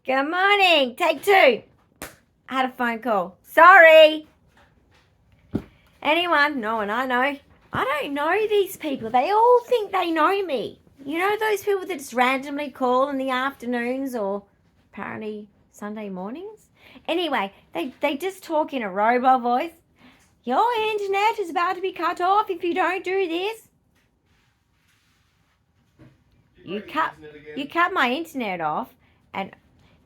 Good morning. Take two. I had a phone call. Sorry. Anyone? No one I know. I don't know these people. They all think they know me. You know those people that just randomly call in the afternoons or apparently Sunday mornings? Anyway, they just talk in a robot voice. Your internet is about to be cut off if you don't do this. You cut my internet off, and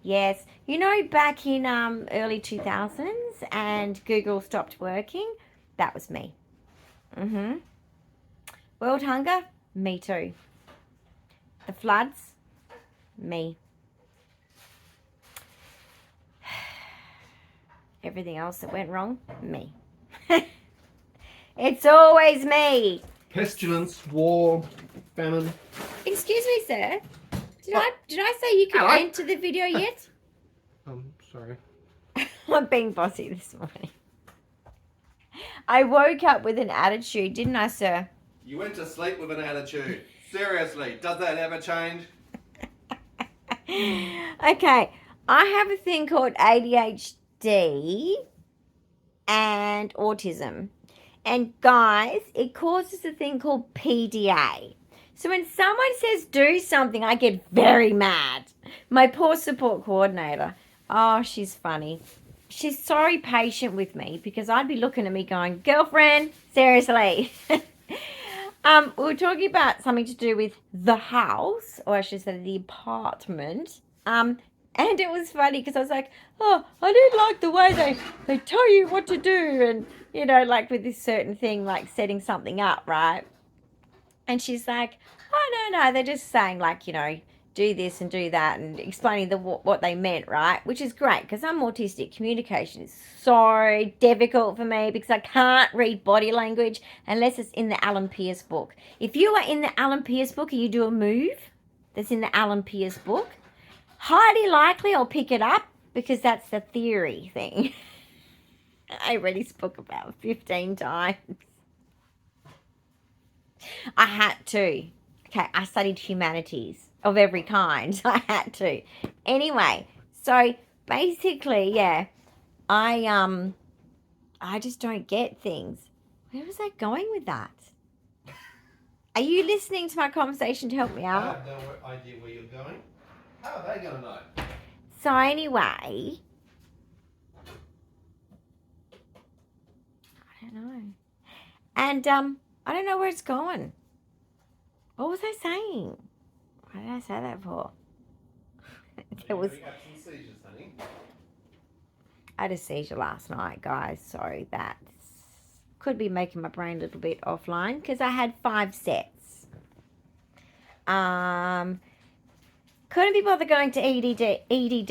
yes, you know back in early 2000s and Google stopped working, that was me. World hunger, me too. The floods, me. Everything else that went wrong, me. It's always me. Pestilence, war, famine. Excuse me, sir. Did I say you could enter the video yet? Sorry. I'm being bossy this morning. I woke up with an attitude, didn't I, sir? You went to sleep with an attitude. Seriously, does that ever change? Okay, I have a thing called ADHD and autism. And guys, it causes a thing called PDA. So when someone says do something, I get very mad. My poor support coordinator, oh, she's funny. She's so patient with me because I'd be looking at me going, girlfriend, seriously. We were talking about something to do with the house, or I should say the apartment. And it was funny because I was like, oh, I don't like the way they tell you what to do. And, you know, like with this certain thing, like setting something up, right? And she's like, oh, no, they're just saying like, you know, do this and do that and explaining what they meant, right? Which is great because I'm autistic. Communication is so difficult for me because I can't read body language unless it's in the Alan Pierce book. If you are in the Alan Pierce book and you do a move that's in the Alan Pierce book, highly likely I'll pick it up because that's the theory thing. I already spoke about 15 times. I had to. Okay, I studied humanities of every kind. I had to. Anyway, so basically, yeah, I just don't get things. Where was I going with that? Are you listening to my conversation to help me out? I have no idea where you're going. How are they going to know? So anyway, I don't know. And I don't know where it's going. What was I saying? What did I say that for? It was. Seizures, honey. I had a seizure last night, guys. So that could be making my brain a little bit offline because I had 5 sets. Couldn't be bothered going to ED. ED.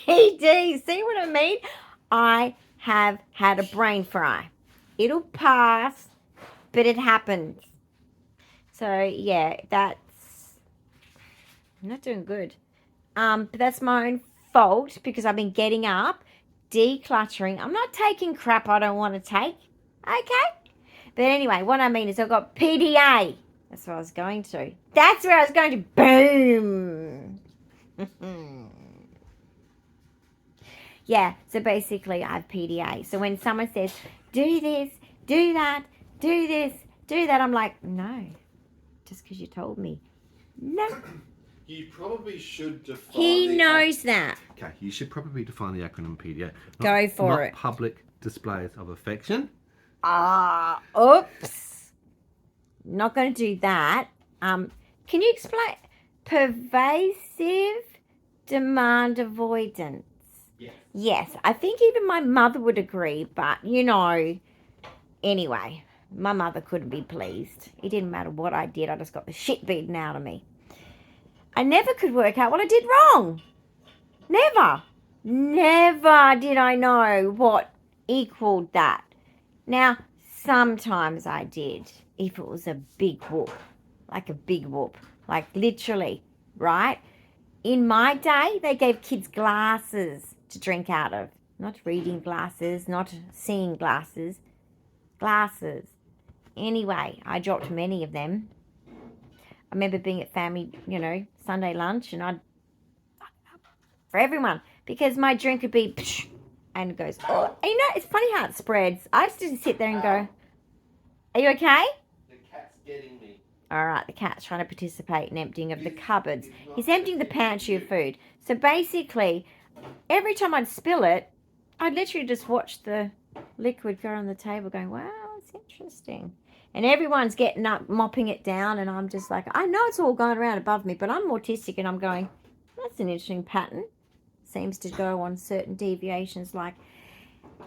See what I mean? I have had a brain fry. It'll pass, but it happens. So yeah, I'm not doing good. But that's my own fault because I've been getting up, decluttering. I'm not taking crap I don't want to take. Okay? But anyway, what I mean is I've got PDA. That's where I was going to. That's where I was going to. Boom. Yeah, so basically I have PDA. So when someone says, do this, do that, do this, do that, I'm like, no. Just because you told me. No. You probably should define. He knows that. Okay, you should probably define the acronym PDA. Go for it. Public displays of affection. Oops. Not going to do that. Can you explain? Pervasive demand avoidance. Yes. Yes, I think even my mother would agree, but you know, anyway, my mother couldn't be pleased. It didn't matter what I did, I just got the shit beaten out of me. I never could work out what I did wrong. Never did I know what equaled that. Now, sometimes I did, if it was a big whoop, like literally, right? In my day, they gave kids glasses to drink out of. Not reading glasses, not seeing glasses. Glasses. Anyway, I dropped many of them. I remember being at family, Sunday lunch, and I'd for everyone because my drink would be psh, and it goes, oh, and you know, it's funny how it spreads. I just didn't sit there and go, are you okay? The cat's getting me. All right, the cat's trying to participate in emptying of the cupboards. He's emptying the pantry of food. So basically, every time I'd spill it, I'd literally just watch the liquid go on the table going, wow, it's interesting. And everyone's getting up, mopping it down, and I'm just like, I know it's all going around above me, but I'm autistic and I'm going, that's an interesting pattern. Seems to go on certain deviations. Like,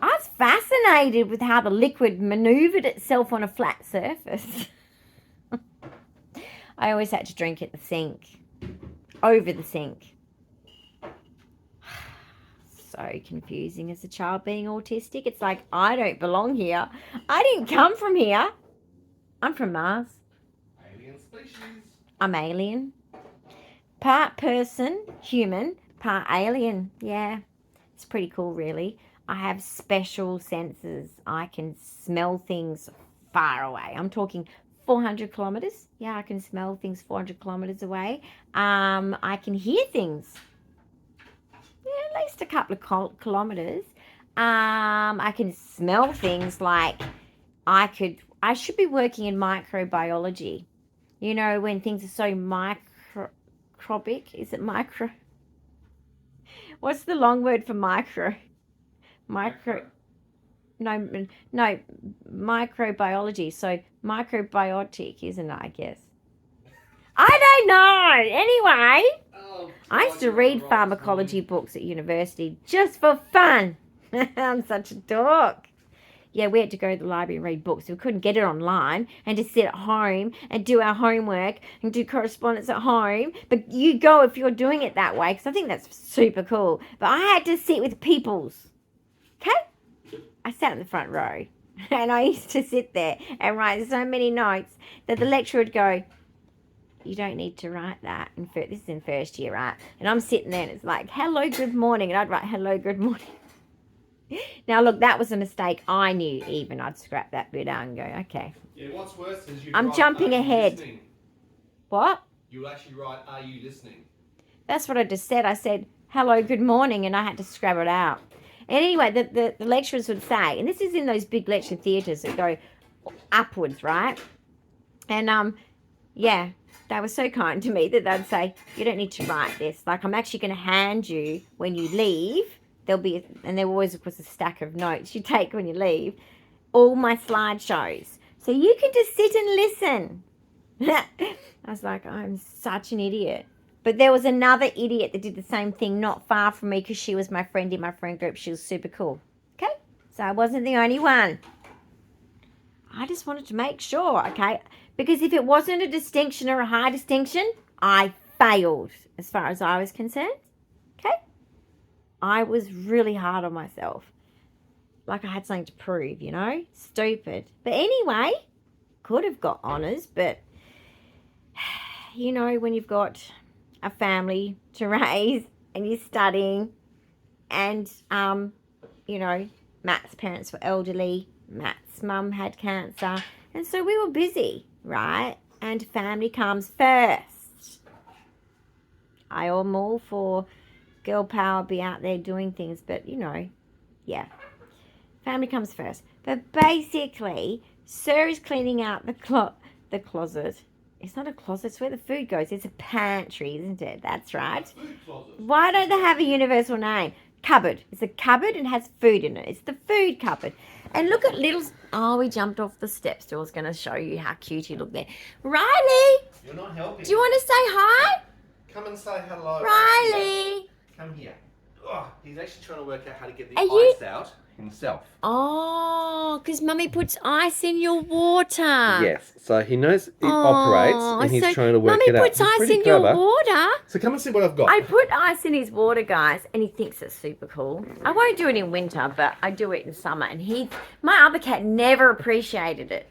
I was fascinated with how the liquid maneuvered itself on a flat surface. I always had to drink at the sink, over the sink. So confusing as a child being autistic. It's like, I don't belong here. I didn't come from here. I'm from Mars. Alien species. I'm alien. Part person, human, part alien. Yeah, it's pretty cool, really. I have special senses. I can smell things far away. I'm talking 400 kilometers. Yeah, I can smell things 400 kilometers away. I can hear things. Yeah, at least a couple of kilometers. I can smell things like I should be working in microbiology. You know, when things are so microscopic. Is it micro? What's the long word for micro? No, microbiology. So microbiotic, isn't it, I guess? I don't know. Anyway, I used to read pharmacology books at university just for fun. I'm such a dork. Yeah, we had to go to the library and read books. We couldn't get it online and just sit at home and do our homework and do correspondence at home. But you go if you're doing it that way, because I think that's super cool. But I had to sit with peoples. Okay? I sat in the front row. And I used to sit there and write so many notes that the lecturer would go, you don't need to write that. This is in first year, right? And I'm sitting there and it's like, hello, good morning. And I'd write, hello, good morning. Now, look, that was a mistake. I knew even. I'd scrap that bit out and go, okay. Yeah, what's worse is I'm jumping ahead. Listening? What? You'll actually write, are you listening? That's what I just said. I said, hello, good morning, and I had to scrap it out. And anyway, the lecturers would say, and this is in those big lecture theatres that go upwards, right? And, yeah, they were so kind to me that they'd say, you don't need to write this. Like, I'm actually going to hand you when you leave. And there always was a stack of notes you take when you leave, all my slideshows. So you can just sit and listen. I was like, I'm such an idiot. But there was another idiot that did the same thing not far from me because she was my friend in my friend group. She was super cool. Okay? So I wasn't the only one. I just wanted to make sure, okay? Because if it wasn't a distinction or a high distinction, I failed as far as I was concerned. Okay? I was really hard on myself. Like I had something to prove, you know? Stupid. But anyway, could have got honours, but, you know, when you've got a family to raise and you're studying and, you know, Matt's parents were elderly, Matt's mum had cancer, and so we were busy, right? And family comes first. I am all for girl power, be out there doing things, but, you know, yeah. Family comes first. But basically, Sir is cleaning out the closet. It's not a closet, it's where the food goes. It's a pantry, isn't it? That's right. Food closet. Why don't they have a universal name? Cupboard. It's a cupboard and has food in it. It's the food cupboard. And look at little... Oh, we jumped off the steps. I was going to show you how cute he looked there. Riley! You're not helping. Do you want to say hi? Come and say hello. Riley! Come here. Oh, he's actually trying to work out how to get the Are you- ice out himself. Oh, because Mummy puts ice in your water. Yes, so he knows it operates and he's trying to work it out. Mummy puts ice in your water. So come and see what I've got. I put ice in his water, guys, and he thinks it's super cool. I won't do it in winter, but I do it in summer. And my other cat never appreciated it.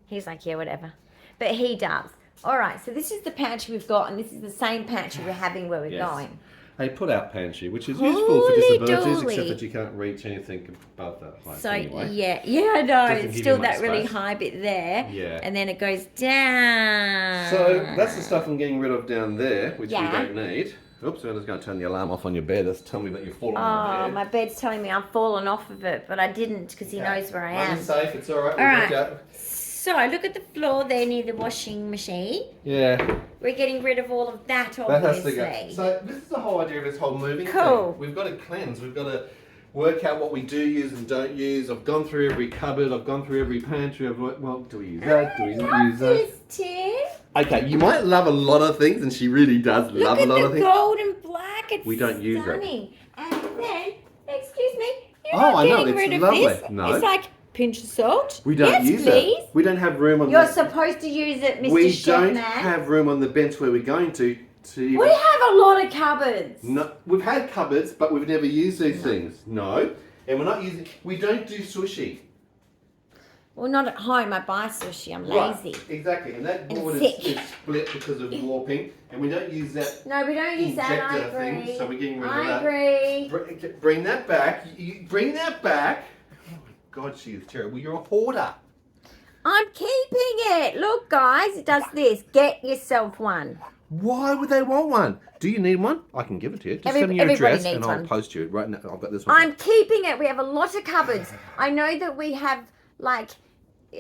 He's like, yeah, whatever. But he does. All right, so this is the pantry we've got, and this is the same pantry we're having where we're going. A put-out pantry, which is useful for Holy disabilities, dooly. except that you can't reach anything above that height So, anyway. yeah, I know. Doesn't It's give still you much that really space. high bit there. Yeah. And then it goes down. So that's the stuff I'm getting rid of down there, which Yeah. we don't need. Oops, I'm just going to turn the alarm off on your bed. That's telling me that you're falling on Oh, the bed. my bed's telling me I've fallen off of it, but I didn't because he knows where I am. It's safe. It's all right. All right. So look at the floor there near the washing machine. Yeah. We're getting rid of all of that, That has obviously. to go. So this is the whole idea of this whole moving Cool. thing. We've got to cleanse. We've got to work out what we do use and don't use. I've gone through every cupboard. I've gone through every pantry. Well, do we use that? Do we not use that? This, Tim. Okay, you might love a lot of things, and she really does love a lot of Look at the things. gold and black. It's We don't use it. stunning. And then, excuse me, you're Oh, not I know, getting it's rid of lovely. this. No. It's like pinch of salt. We don't yes, use please. it. We don't have room on You're the... supposed to use it, Mr. We Chef don't Man. have room on the bench where we're going to We have a lot of cupboards. No, we've had cupboards, but we've never used these things. No. And we're not using... We don't do sushi. Well, not at home. I buy sushi. I'm lazy. Right, exactly. And that And board thick. is split because of warping. And we don't use that No, we don't use that. I injector agree. thing. So we're getting rid of I that. agree. Bring that back. Bring that back. Oh my God, she is terrible. You're a hoarder. I'm keeping it. Look, guys, it does this. Get yourself one. Why would they want one? Do you need one? I can give it to you. Just send me your Everybody address needs and I'll one. post you right now. I've got this one. I'm keeping it. We have a lot of cupboards. I know that we have like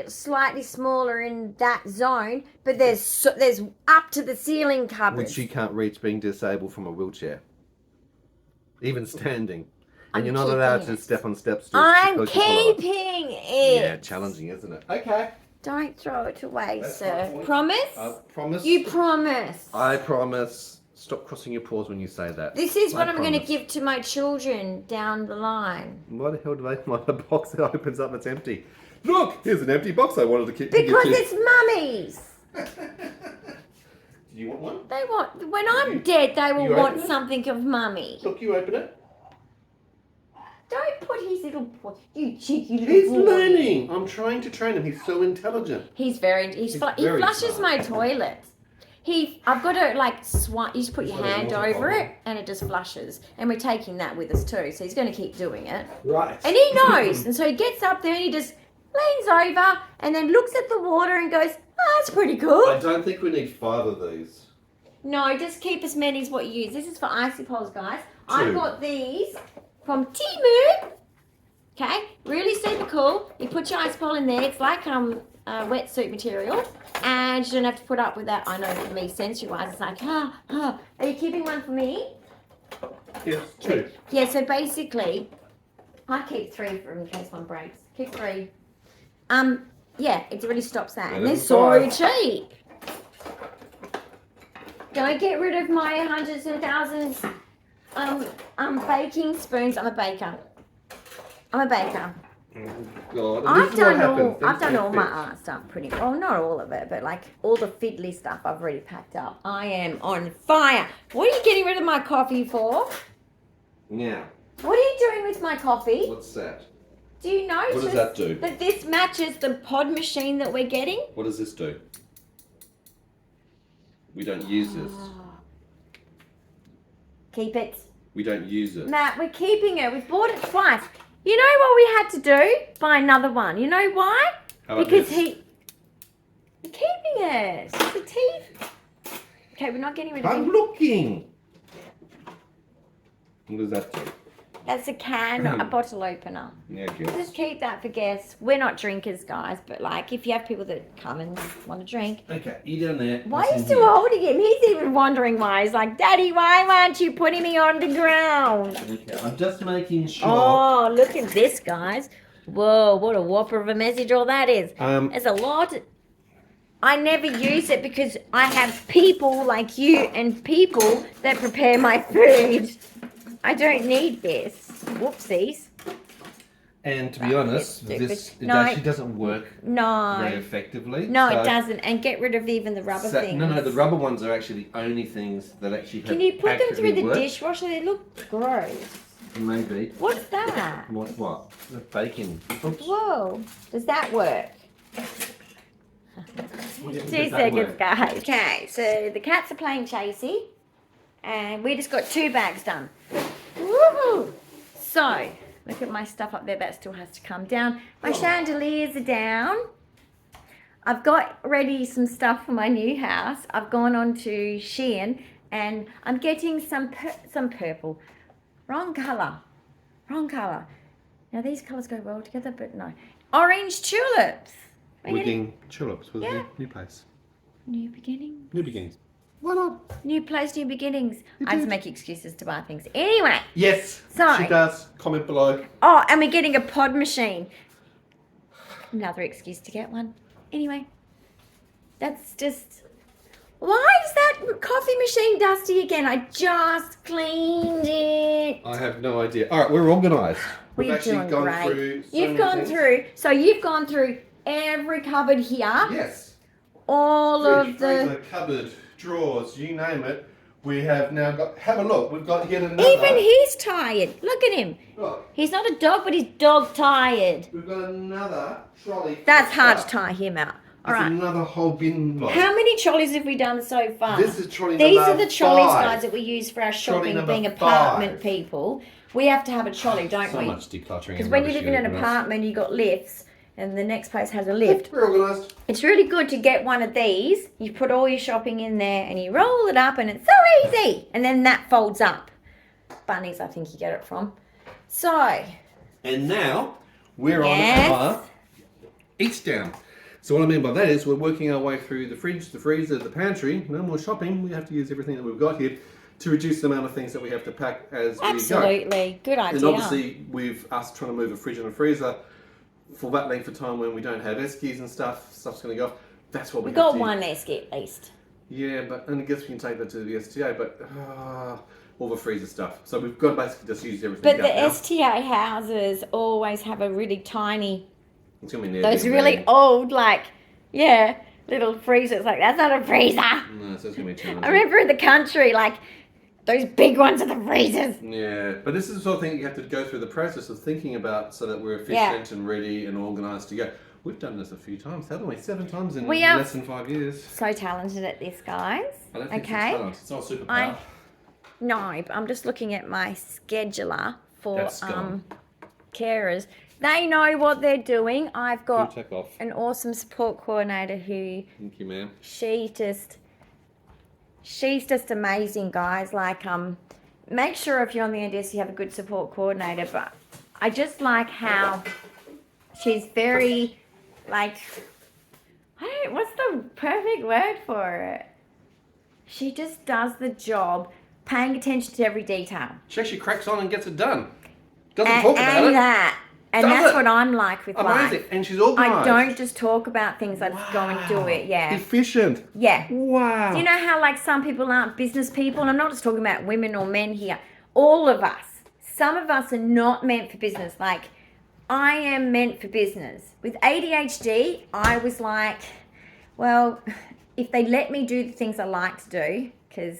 slightly smaller in that zone, but there's up to the ceiling cupboards. Which she can't reach being disabled from a wheelchair. Even standing. And I'm you're not allowed keeping to it. step on steps. I'm because you fall over. keeping it. Yeah, challenging, isn't it? Okay. Don't throw it away, That's sir. fine. Promise? Promise. You promise. I promise. Stop crossing your paws when you say that. This is what I'm going to promise. give to my children down the line. Why the hell do they want a box that opens up? It's empty. Look, here's an empty box I wanted to keep. Because to give it's mummy's. Do you want one? They want, when I'm dead, they will You want open it? something of mummy. Look, you open it. Don't put his little, you cheeky little He's boy. learning. I'm trying to train him. He's so intelligent. He very very flushes smart. my toilet. I've got to like swipe. You just put your got a hand water over bottle. it, and it just flushes. And we're taking that with us too, so he's going to keep doing it. Right. And he knows, and so he gets up there and he just leans over and then looks at the water and goes, "Oh, that's pretty cool." I don't think we need 5 of these. No, just keep as many as what you use. This is for icy poles, guys. I 2. got these from Temu. Okay, really super cool. You put your ice pole in there. It's like wetsuit material, and you don't have to put up with that. I know for me, sensory-wise, it's like, Are you keeping one for me? Yes, 2. Yeah. So basically, I keep 3 for in case one breaks. Keep 3. Yeah, it really stops that, and they're so cheap. Don't get rid of my hundreds and thousands baking spoons. I'm a baker. God, I've done all my art stuff pretty well. Not all of it, but like all the fiddly stuff I've already packed up. I am on fire. What are you getting rid of my coffee for? Now, What are you doing with my coffee? what's that? Do you notice What does that do? that this matches the pod machine that we're getting? What does this do? We don't use this. Keep it. We don't use it. Matt, we're keeping it. We've bought it twice. You know what we had to do? Buy another one. You know why? How about Because this? we're keeping it. It's the teeth. Okay, we're not getting rid of I'm it. looking. What does that do? That's a can, a bottle opener. Yeah, good. Just keep that for guests. We're not drinkers, guys, but like if you have people that come and want to drink. Okay, you down there. Why are you still holding him? He's even wondering why. He's like, Daddy, why aren't you putting me on the ground? Okay, I'm just making sure. Oh, look at this, guys. Whoa, what a whopper of a message all that is. There's a lot. I never use it because I have people like you and people that prepare my food. I don't need this. Whoopsies. And to be honest, stupid. this No, actually doesn't work very No. effectively. No, So- it doesn't. And get rid of even the rubber things. No, the rubber ones are actually the only things that actually have Can you put them through actively the worked. dishwasher? They look gross. Maybe. What's that? What? The bacon. Oops. Whoa. Does that work? Yeah, 2 does that seconds, work? guys. Okay, so the cats are playing chasey, and we just got 2 bags done. Woohoo! So, look at my stuff up there. That still has to come down. My chandeliers are down. I've got ready some stuff for my new house. I've gone on to Shein, and I'm getting some purple. Wrong colour. Now these colours go well together, but no. Orange tulips. We're getting tulips with a new place. New beginnings. New beginnings. Why not? New place, new beginnings. I just make excuses to buy things. Anyway. Yes, so, she does. Comment below. Oh, and we're getting a pod machine. Another excuse to get one. Anyway, that's just... Why is that coffee machine dusty again? I just cleaned it. I have no idea. All right, we're organised. We've We're actually doing gone great. through so You've many gone things. through... So you've gone through every cupboard here. Yes. All Fridge, of the... freezer, cupboard, drawers, you name it. We have now got... Have a look. We've got yet another... Even he's tired. Look at him. Look. He's not a dog, but he's dog tired. We've got another trolley. That's hard to tie him out. All There's right. another whole bin lot. How many trolleys have we done so far? This is trolley These number are the trolleys, 5. guys, that we use for our Trolley shopping, number being apartment 5. people. We have to have a trolley, don't So we? much decluttering. Because when you live in an apartment, you got lifts, and the next place has a lift. We're organised. It's really good to get one of these. You put all your shopping in there, and you roll it up, and it's so easy. And then that folds up. Bunnies, I think you get it from. So. And now we're Yes. on our eats down. So what I mean by that is we're working our way through the fridge, the freezer, the pantry. No more shopping. We have to use everything that we've got here to reduce the amount of things that we have to pack as we go. Absolutely. Good idea. And obviously with us trying to move a fridge and a freezer for that length of time when we don't have eskies and stuff's going to go off. That's what We've we have got to one esky at least. Yeah, and I guess we can take that to the STA, but all the freezer stuff. So we've got to basically just use everything. But the now. STA houses always have a really tiny, It's gonna be near those big really bag. old, little freezers. Like, that's not a freezer. No, so it's gonna be challenging. I remember in the country, those big ones are the freezers. Yeah, but this is the sort of thing you have to go through the process of thinking about so that we're efficient and ready and organised to go. We've done this a few times, haven't we? 7 times in We are less than 5 years. So talented at this, guys. I don't think Okay. it's talent. It's not superpower. No, but I'm just looking at my scheduler for That's gone. carers. They know what they're doing. I've You got take off. an awesome support coordinator who Thank you, ma'am. she's just amazing, guys. Make sure if you're on the NDS you have a good support coordinator, but I just like how she's very what's the perfect word for it? She just does the job, paying attention to every detail. She actually cracks on and gets it done. Doesn't talk about it. And Does that's it? what I'm like with Amazing. life. And she's organised. I don't just talk about things, I just go and do it, yeah. Efficient. Yeah. Wow. Do you know how some people aren't business people? And I'm not just talking about women or men here. All of us. Some of us are not meant for business. I am meant for business. With ADHD, I was like, well, if they let me do the things I like to do, because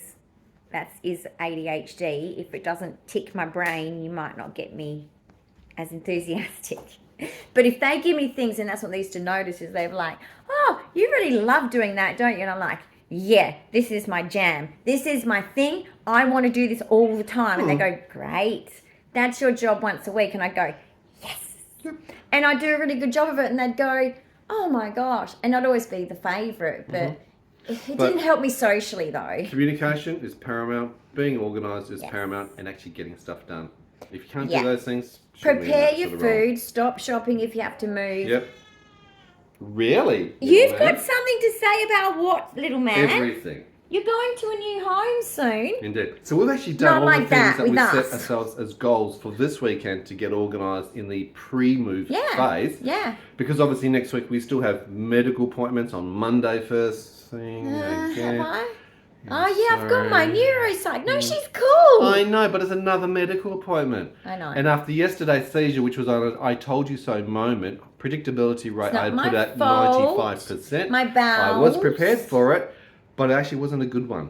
that is ADHD, if it doesn't tick my brain, you might not get me as enthusiastic. But if they give me things, and that's what they used to notice, is they were like, oh, you really love doing that, don't you? And I'm like, yeah, this is my jam. This is my thing. I want to do this all the time. And they go, great. That's your job once a week. And I go, yes. And I do a really good job of it. And they'd go, oh my gosh. And I'd always be the favourite. But it didn't help me socially, though. Communication is paramount. Being organised is paramount. And actually getting stuff done. If you can't do those things, prepare your food. Stop shopping if you have to move. Yep. Really? You've got something to say about what, little man? Everything. You're going to a new home soon. Indeed. So we've actually done Not all like the things that that we with set us. ourselves as goals for this weekend to get organised in the pre-move phase. Yeah. Because obviously next week we still have medical appointments on Monday first thing. again. Have I? Yeah, Oh, yeah, I've got my sorry. neuropsych. No, she's cool. I know, but it's another medical appointment. I know. And after yesterday's seizure, which was on an I told you so moment, predictability rate not I had my put at fault. 95%. My I was bowels. prepared for it, but it actually wasn't a good one.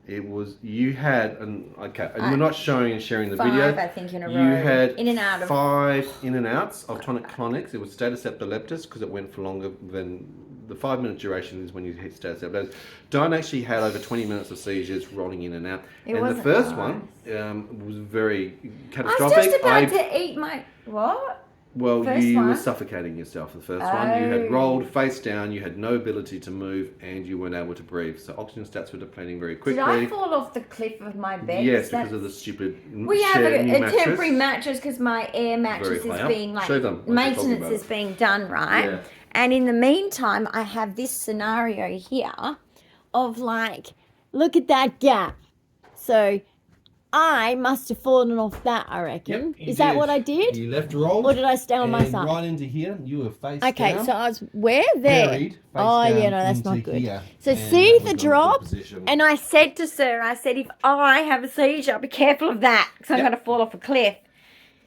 It was, you had, and we're not showing and sharing the 5, video. I think, in a row. You had in and out of 5 in and outs of tonic-clonics. It was status epileptus because it went for longer than the 5-minute duration is when you hit status epileptus. Dyan actually had over 20 minutes of seizures rolling in and out. It and the wasn't first nice. one was very I catastrophic. was just about to eat my... What? Well, First you were one? suffocating yourself the first one. You had Oh. rolled face down, you had no ability to move, and you weren't able to breathe. So oxygen stats were depleting very quickly. Did I fall off the cliff of my bed? Yes, because of the stupid We have shared new a mattress. temporary mattress because my air mattress Very is high up. being like Show them what you're talking maintenance about. is being done, right? Yeah. And in the meantime, I have this scenario here of like, look at that gap. So I must have fallen off that, I reckon. Yep, Is that what I did? You left rolled. Or did I stay on my and side? right into here, you were face Okay, down. so I was where? There. Buried, face Oh, down yeah, no, that's into not good. Here, So and see that the was not a good drop? position. And I said to Sir, I said, if I have a seizure, be careful of that because I'm Yep. going to fall off a cliff.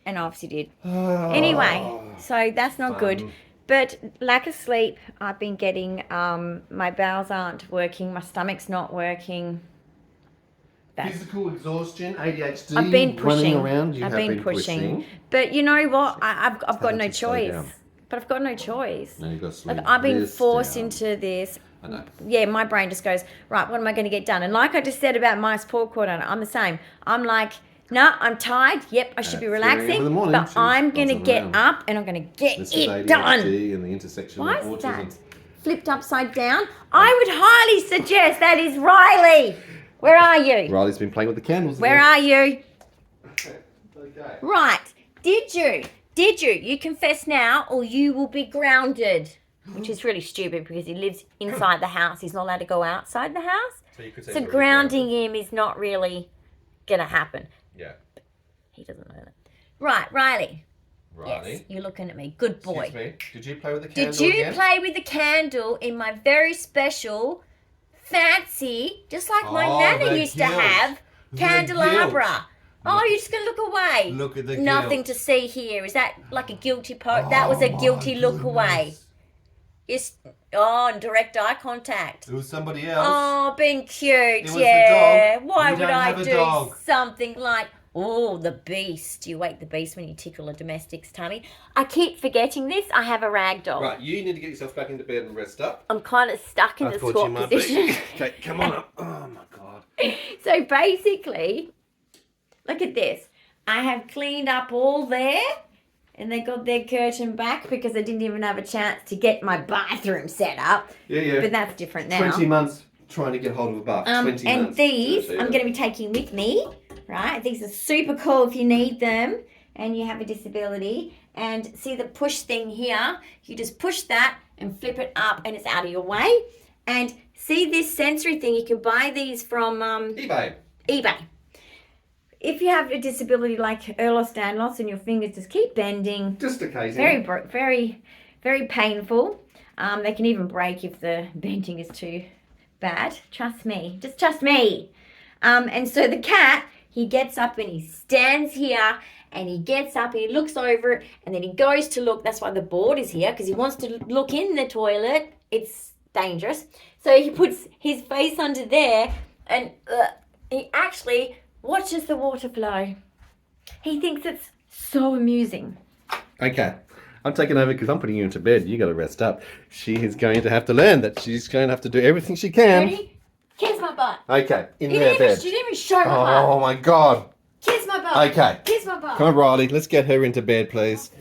And I obviously did. Anyway, so that's not good. But lack of sleep, I've been getting, my bowels aren't working, my stomach's not working. Physical exhaustion, ADHD, I've been pushing. running around, you I've have been pushing. But you know what? I've got no to slow choice. down. But I've got no choice. No, you've got to slow Like I've been this forced down. into this. I know. Yeah, my brain just goes, right, what am I going to get done? And like I just said about my support coordinator, I'm the same. I'm like, no, I'm tired. Yep, I should be At 3 a.m. relaxing. in the morning, But she's I'm going to buzzing get around. up and I'm going to get This is it done. ADHD and the intersection Why of is autism. that flipped upside down? I would highly suggest that is Riley. Where are you? Riley's been playing with the candles Where again. are you? Okay. Right. Did you? You confess now or you will be grounded. Which is really stupid because he lives inside the house. He's not allowed to go outside the house. So you could say So he's already grounding him is not really going to happen. Yeah. He doesn't know that. Right, Riley. Riley. Yes, you're looking at me. Good boy. Excuse me. Did you play with the candle Did you again? play with the candle in my very special, fancy, just like my Oh, nana the used to guilt. have, The candelabra? guilt. Oh, you're just going to look away. Look at the Nothing guilt. to see here. Is that like a guilty that was a Oh, guilty my look away. goodness. Yes. Oh, and direct eye contact. It was somebody else. Oh, being cute. It was the yeah. dog. Why We would don't I have a do dog. something like, oh, the beast? You wake the beast when you tickle a domestic's tummy. I keep forgetting this. I have a rag doll. Right, you need to get yourself back into bed and rest up. I'm kind of stuck in I the thought squat you might position. be. Okay, come on up. Oh my god. So basically, look at this. I have cleaned up all there. And they got their curtain back because I didn't even have a chance to get my bathroom set up. Yeah. But that's different now. 20 months trying to get hold of a bath. 20 And months. these Yeah, I'm going to be taking with me, right? These are super cool if you need them and you have a disability. And see the push thing here? You just push that and flip it up and it's out of your way. And see this sensory thing? You can buy these from eBay. If you have a disability like Ehlers-Danlos and your fingers just keep bending, Just occasionally. very painful. They can even break if the bending is too bad. Trust me. Just trust me. And so the cat, he gets up and he stands here and he gets up and he looks over it and then he goes to look. That's why the board is here because he wants to look in the toilet. It's dangerous. So he puts his face under there and he actually watches the water flow. He thinks it's so amusing. Okay. I'm taking over because I'm putting you into bed. You got to rest up. She is going to have to learn that she's going to have to do everything she can. Ready? Kiss my butt. Okay, in You their didn't bed. even, you didn't even show my butt. Oh my god. Kiss my butt. Okay. Kiss my butt. Come on, Riley. Let's get her into bed, please.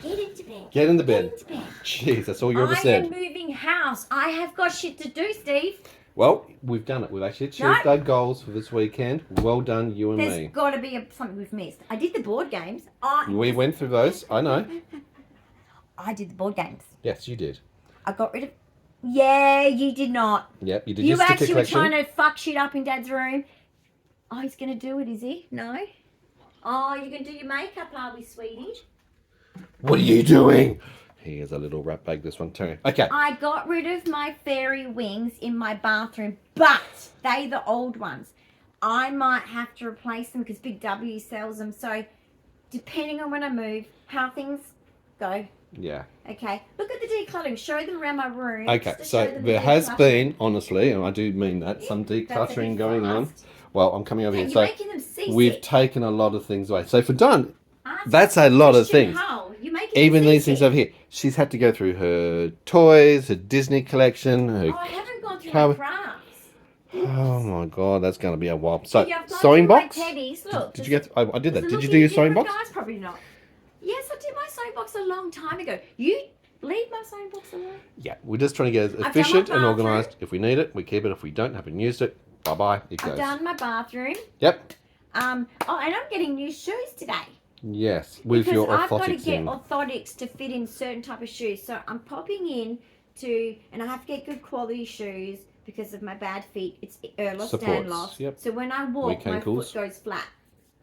Get into bed. Get in the bed. Get into bed. Jeez, that's all you ever I am said. moving house. I have got shit to do, Steve. Well, we've done it. We've actually achieved No. our goals for this weekend. Well done, you and There's me. got to be something we've missed. I did the board games. We went through those. I know. I did the board games. Yes, you did. I got rid of... Yeah, you did not. Yep, you did You your sticker actually were collection. trying to fuck shit up in Dad's room. Oh, he's going to do it, is he? No? Oh, you're going to do your makeup, are we, sweetie? What are you doing? He is a little rat bag, this one too. Okay. I got rid of my fairy wings in my bathroom, but they the old ones. I might have to replace them because Big W sells them. So depending on when I move, how things go. Yeah. Okay. Look at the decluttering. Show them around my room. Okay, just to so show them there the has decluttering. been, honestly, and I do mean that, some That's a decluttering bit going on. fast. Well, I'm coming over Yeah, here. you're So making them seasick. we've taken a lot of things away. So for Dawn, Ask that's a lot of Christian things. Hull. You're making Even them these things seasick. over here. She's had to go through her toys, her Disney collection, her... Oh, I haven't gone through Cover- my crafts. Oh my god, that's going to be a while. So, Yeah, I've gone sowing through my box? teddies. Look, Did you get... I did that. there's Did you a do your little sewing bit box? different, guys, probably not. Yes, I did my sewing box a long time ago. You leave my sewing box alone. Yeah, we're just trying to get as I've efficient done my and bathroom. organised. If we need it, we keep it. If we don't, haven't used it, bye-bye, it goes. I've done my bathroom. Yep. Oh, and I'm getting new shoes today. Yes, with because your I've got to orthotics get in. orthotics to fit in certain type of shoes. So I'm popping in to, and I have to get good quality shoes because of my bad feet. It's Stanloss. Yep. So when I walk, my foot goes flat.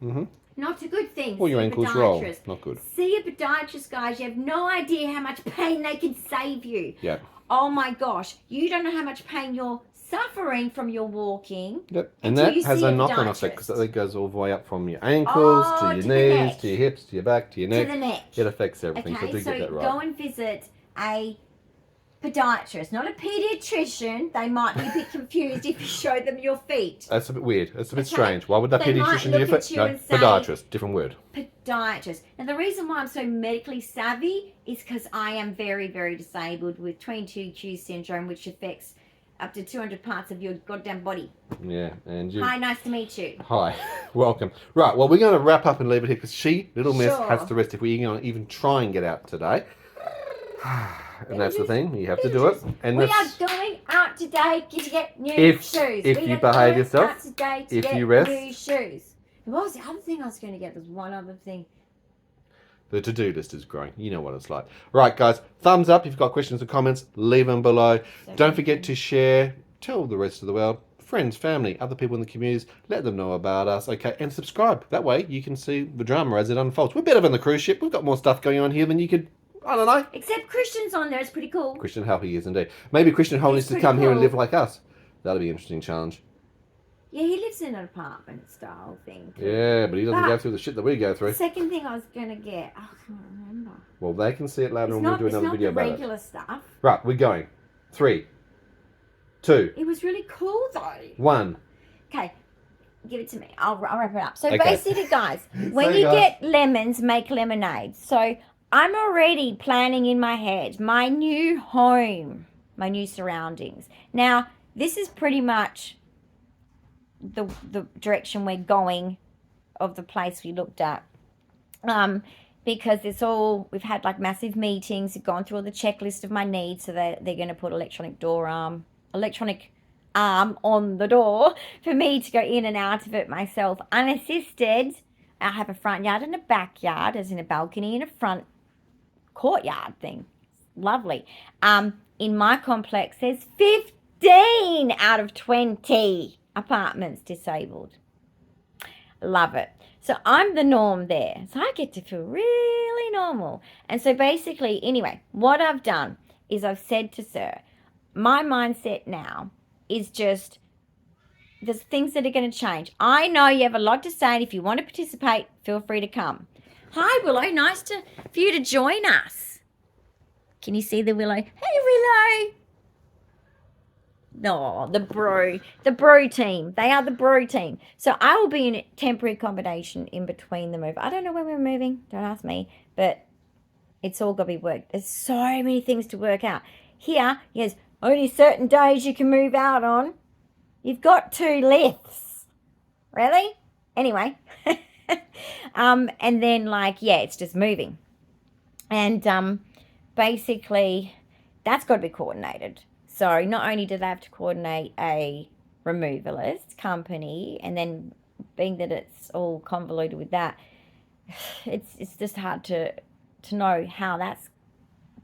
Mm-hmm. Not a good thing. Or your ankles roll. Not good. See a podiatrist, guys. You have no idea how much pain they can save you. Yeah. Oh my gosh. You don't know how much pain you're suffering from your walking. Yep. And that has a knock-on effect because it goes all the way up from your ankles to your knees, to your hips, to your back, to your neck. To the neck. It affects everything. Okay, so do get that right. Go and visit a podiatrist, not a pediatrician. They might be a bit confused if you show them your feet. That's a bit weird. That's a bit strange. Why would that pediatrician do your feet? No, podiatrist, different word. Podiatrist. And the reason why I'm so medically savvy is because I am very, very disabled with 22q syndrome, which affects up to 200 parts of your goddamn body. Yeah, and you. Hi, nice to meet you. Hi, welcome. Right, well, we're going to wrap up and leave it here because she, little miss, Sure. has to rest if we're going to even try and get out today. And that's the thing, you have to do it. And we are going out today to get new shoes. If you behave yourself, out today to if get you rest. new shoes. And what was the other thing I was going to get? There's one other thing. The to-do list is growing. You know what it's like. Right, guys, thumbs up. If you've got questions or comments, leave them below. Don't forget to share. Tell the rest of the world, friends, family, other people in the communities. Let them know about us, okay? And subscribe. That way you can see the drama as it unfolds. We're better than the cruise ship. We've got more stuff going on here than you could... I don't know. Except Christian's on there. It's pretty cool. Christian Hell, he is indeed. Maybe Christian Hell needs to come here and live like us. That'll be an interesting challenge. Yeah, he lives in an apartment style thing. Yeah, but he doesn't go through the shit that we go through. The second thing I was going to get, I can't remember. Well, they can see it later and we'll do another video about it. It's not the regular stuff. Right, we're going. 3, 2. It was really cool though. 1. Okay. Give it to me. I'll wrap it up. So basically, guys, when So you guys- get lemons, make lemonade. So I'm already planning in my head my new home, my new surroundings. Now, this is pretty much the direction we're going of the place we looked at. Because it's all, we've had like massive meetings, we've gone through all the checklist of my needs, so they're going to put electronic arm on the door for me to go in and out of it myself unassisted. I have a front yard and a backyard, as in a balcony and a front courtyard thing. Lovely. In my complex there's 15 out of 20 apartments disabled. Love it. So I'm the norm there, so I get to feel really normal. And so basically, anyway, what I've done is I've said to Sir, my mindset now is just, there's things that are going to change. I know you have a lot to say, and if you want to participate, feel free to come. Hi, Willow. Nice for you to join us. Can you see the Willow? Hey, Willow. No, the bro team. They are the bro team. So I will be in temporary accommodation in between the move. I don't know when we're moving. Don't ask me. But it's all got to be worked. There's so many things to work out. Here, yes, only certain days you can move out on. You've got 2 lifts. Really? Anyway. And then, like, yeah, it's just moving. And basically, that's got to be coordinated. So not only do they have to coordinate a removalist company, and then being that it's all convoluted with that, it's just hard to know how that's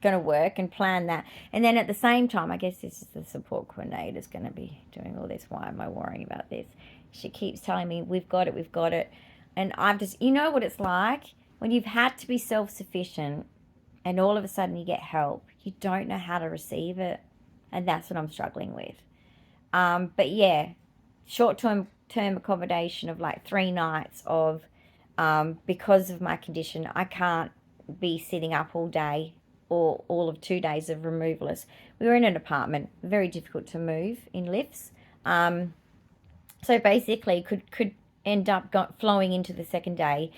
going to work and plan that. And then at the same time, I guess this is the support coordinator is going to be doing all this. Why am I worrying about this? She keeps telling me, we've got it. And I've just, you know what it's like when you've had to be self-sufficient and all of a sudden you get help, you don't know how to receive it. And that's what I'm struggling with. But yeah, short-term accommodation of like 3 nights of, because of my condition, I can't be sitting up all day or all of 2 days of removalist. We were in an apartment, very difficult to move in lifts. So basically could end up flowing into the second day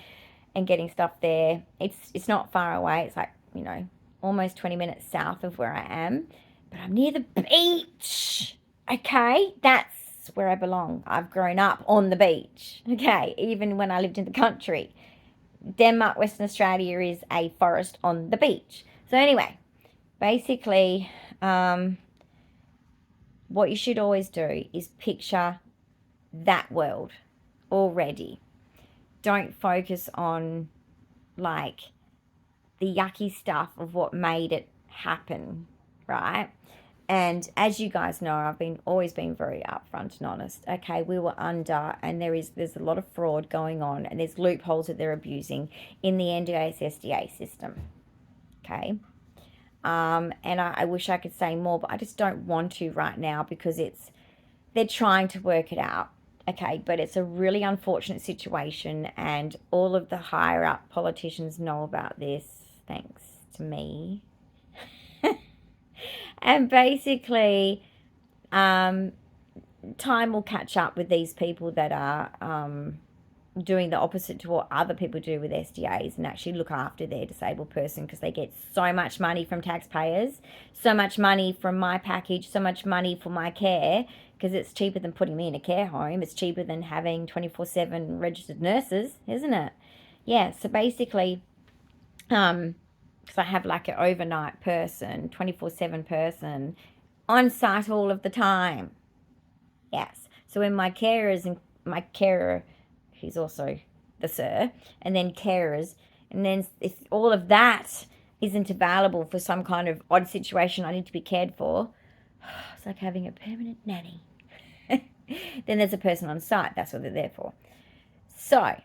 and getting stuff there. It's not far away. It's like, you know, almost 20 minutes south of where I am. But I'm near the beach, okay? That's where I belong. I've grown up on the beach, okay? Even when I lived in the country, Denmark, Western Australia is a forest on the beach. So anyway, basically, what you should always do is picture that world already. Don't focus on like the yucky stuff of what made it happen, right? And as you guys know, I've always been very upfront and honest. Okay, we were under, and there's a lot of fraud going on, and there's loopholes that they're abusing in the NDIS-SDA system. Okay, and I wish I could say more, but I just don't want to right now because they're trying to work it out. Okay, but it's a really unfortunate situation, and all of the higher up politicians know about this, thanks to me. And basically, time will catch up with these people that are doing the opposite to what other people do with SDAs and actually look after their disabled person, because they get so much money from taxpayers, so much money from my package, so much money for my care, because it's cheaper than putting me in a care home. It's cheaper than having 24/7 registered nurses, isn't it? Yeah, so basically, because I have like an overnight person, 24/7 person on site all of the time. Yes. So when my carer, who's also the sir, and then carers, and then if all of that isn't available for some kind of odd situation I need to be cared for, it's like having a permanent nanny. Then there's a person on site. That's what they're there for. So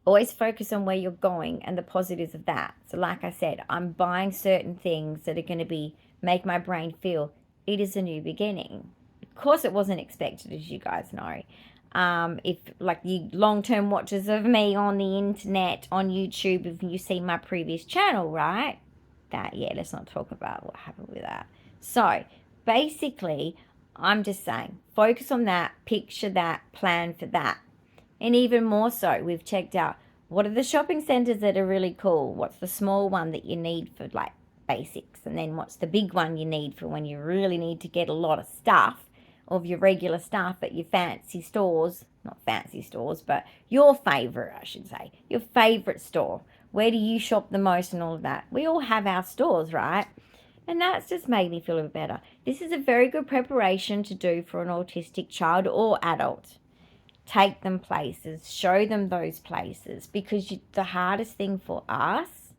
always focus on where you're going and the positives of that. So like I said, I'm buying certain things that are going to make my brain feel it is a new beginning. Of course, it wasn't expected, as you guys know. If like you long-term watchers of me on the internet, on YouTube, if you see my previous channel, right? Let's not talk about what happened with that. So basically, I'm just saying, focus on that, picture that, plan for that. And even more so, we've checked out what are the shopping centres that are really cool, what's the small one that you need for like basics, and then what's the big one you need for when you really need to get a lot of stuff of your regular stuff at your fancy stores, not fancy stores, but your favourite, I should say, your favourite store. Where do you shop the most and all of that? We all have our stores, right? And that's just made me feel a bit better. This is a very good preparation to do for an autistic child or adult. Take them places, show them those places, because the hardest thing for us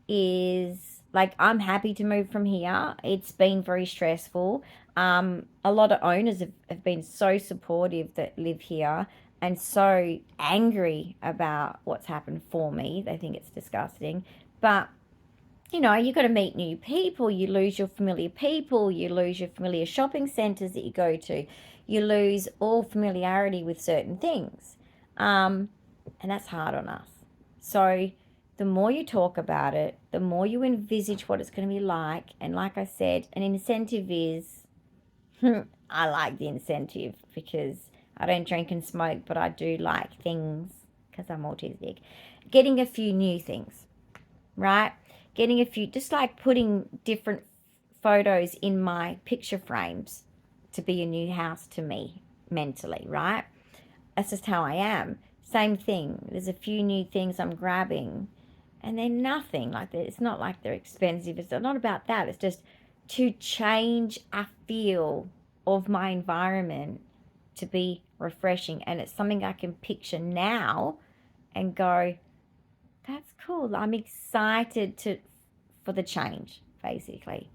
is, like, I'm happy to move from here. It's been very stressful. A lot of owners have been so supportive that live here and so angry about what's happened for me. They think it's disgusting. But you know, you got to meet new people. You lose your familiar people. You lose your familiar shopping centres that you go to. You lose all familiarity with certain things. And that's hard on us. So the more you talk about it, the more you envisage what it's going to be like. And like I said, an incentive is, I like the incentive because I don't drink and smoke, but I do like things because I'm autistic. Getting a few new things, right? Getting a few, just like putting different photos in my picture frames to be a new house to me mentally, right? That's just how I am. Same thing. There's a few new things I'm grabbing and they're nothing like that. It's not like they're expensive. It's not about that. It's just to change a feel of my environment to be refreshing. And it's something I can picture now and go, that's cool. I'm excited for the change, basically.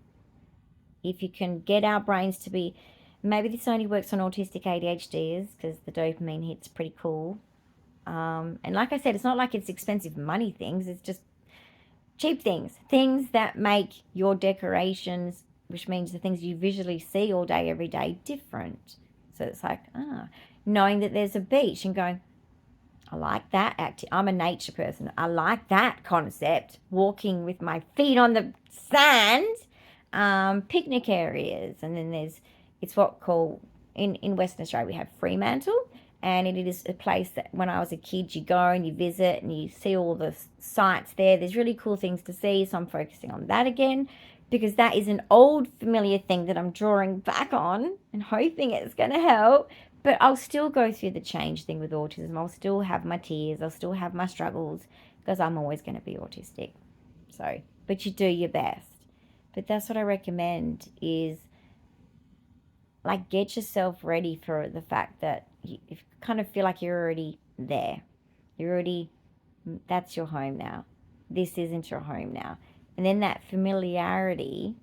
If you can get our brains to be, maybe this only works on autistic ADHDers because the dopamine hit's pretty cool. And like I said, it's not like it's expensive money things. It's just cheap things. Things that make your decorations, which means the things you visually see all day, every day, different. So it's like, knowing that there's a beach and going, I like that. I'm a nature person. I like that concept. Walking with my feet on the sand. Picnic areas. And then it's what called, in Western Australia, we have Fremantle. And it is a place that when I was a kid, you go and you visit and you see all the sites there. There's really cool things to see. So I'm focusing on that again because that is an old familiar thing that I'm drawing back on and hoping it's going to help. But I'll still go through the change thing with autism. I'll still have my tears. I'll still have my struggles because I'm always going to be autistic. So, but you do your best. But that's what I recommend is, like, get yourself ready for the fact that you kind of feel like you're already there. That's your home now. This isn't your home now. And then that familiarity,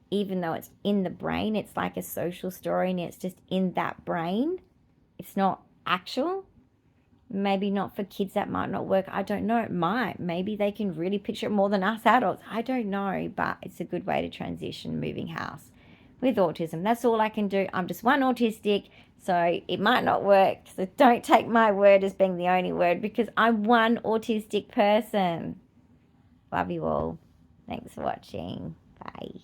even though it's in the brain, it's like a social story and it's just in that brain. It's not actual. Maybe not for kids, that might not work. I don't know. It might. Maybe they can really picture it more than us adults. I don't know. But it's a good way to transition moving house with autism. That's all I can do. I'm just one autistic, so it might not work. So don't take my word as being the only word, because I'm one autistic person. Love you all. Thanks for watching. Bye.